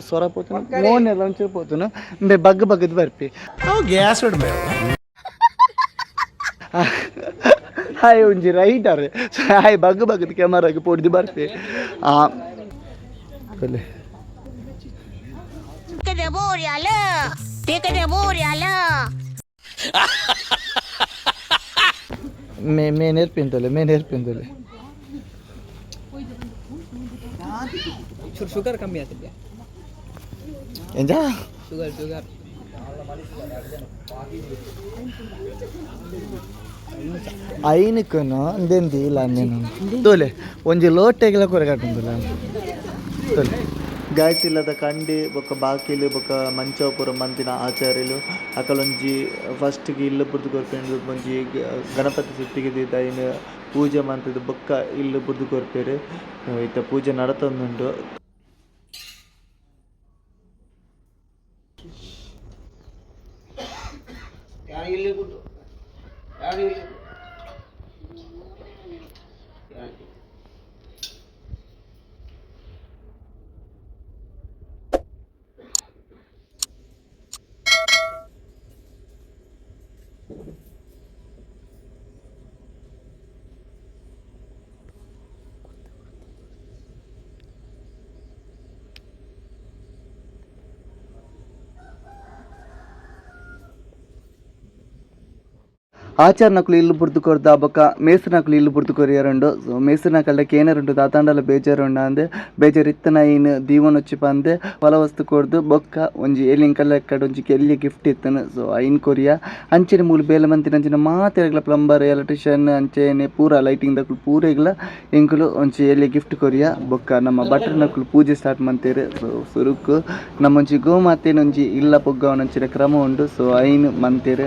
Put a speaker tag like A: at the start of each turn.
A: ಸ್ವರ ಪೋತುನು ಮೋನ್ ಎಲ್ಲ ಒಂಚೂರು ಪೋತುನು ಬಗ್ಗ ಬಗ್ಗದ ಬರ್ಪಿ
B: ಗ್ಯಾಸ್ ಹೊಡ್ಮೆ
A: ಹಾಯ್ ಒಂಜಿ ರೈಟರ್ ಹಾಯ್ ಬಗ್ಗ ಬಗ್ಗದ ಕ್ಯಾಮರಾಗೆ ಪೊಡ್ದು ಬರ್ಪಿ ಕೊಲೆ ಮೇ ನೇರ್ಪಿಂತಲೆ
C: ಶುಗರ್ ಕಮ್ಮಿ ಆಗ್ತಿದ್ಯಾ
A: ಎಂಜಾ
C: ಶುಗರ್
A: ಐನಕ್ಕನು ಅಂದೆಂದಿ ಇಲ್ಲ ಅಂದೇನು ತೋಲೆ ಒಂಜಿ ಲೋಟೆಗೆಲ್ಲ ಕೊರೆಗಾಟುಂದಿಲ್ಲ ತೋಲೆ ಗಾಯ್ಸ್ ಇಲ್ಲದ ಕಂಡಿ ಬೊಕ್ಕ ಬಾಕಿಲು ಬೊಕ್ಕ ಮಂಚ ಪೂರ ಮಂತಿನ ಆಚಾರ್ಯಲು ಅಕಲೊಂಜಿ ಫಸ್ಟ್ಗೆ ಇಲ್ಲು ಬುರ್ದು ಕೊರ್ಪೆಂಡು ಒಂಜಿ ಗಣಪತಿ ಸುತ್ತಿಗೆ ಐನು ಪೂಜೆ ಮಂತದ್ದು ಬೊಕ್ಕ ಇಲ್ಲು ಬುರ್ದು ಕೊರ್ಪೆರು ಇತ್ತ ಪೂಜೆ ನಡತೊಂದುಂಡು. ಆಚಾರ್ನಕುಲು ಇಲ್ಲು ಬುರ್ದು ಕೊರ್ದ ಬೊಕ್ಕ ಮೇಸ್ರನಕುಲು ಇಲ್ಲು ಬುರ್ದು ಕೊರಿಯರುಂಡು. ಮೇಸ್ರನಕಲ್ಡಕ್ಕೆ ಏನಾರುಂಟು ದಾತಾಂಡಲ ಬೇಜಾರುಂಡ ಅಂದೆ ಬೇಜಾರು ಇತ್ತನ ಐನ್ ದೀವನ వచ్చి ಪಂದೆ ಹೊಲ ವಸ್ತು ಕೊರ್ದು ಬೊಕ್ಕ ಒಂಜಿ ಏಲಿಂಕಲ್ಲ ಎಕ್ಕಡ ಒಂಜಿ ಕೆಲ್ಲಿಯ ಗಿಫ್ಟ್ ಇತ್ತನು. ಸೊ ಐನ್ ಕೊರಿಯ ಅಂಚೆನೆ ಮೂಲು ಬೇಲೆ ಮಂತಿನ ಅಂಚಿನ ಮಾತೆರೆಗ್ಲ ಪ್ಲಂಬರ್ ಎಲೆಕ್ಟ್ರಿಷಿಯನ್ ಅಂಚೆನೆ ಪೂರ ಲೈಟಿಂಗ್ ದಕುಲು ಪೂರೆಗ್ಲ ಎಂಕುಲು ಒಂಜಿ ಎಲ್ಲಿಯ ಗಿಫ್ಟ್ ಕೊರಿಯ ಬೊಕ್ಕ ನಮ್ಮ ಭಟ್ರನಕುಲು ಪೂಜೆ ಸ್ಟಾರ್ಟ್ ಮಂತೆರ್. ಸೊ ಸುರುಕು ನಮ್ಮೊಂಜಿ ಗೋಮಾತೆನೊಂಜಿ ಇಲ್ಲ ಪೊಗ್ಗವನಂಚಿನ ಕ್ರಮ ಉಂಡು. ಸೊ ಐನ್ ಮಂತೆರ್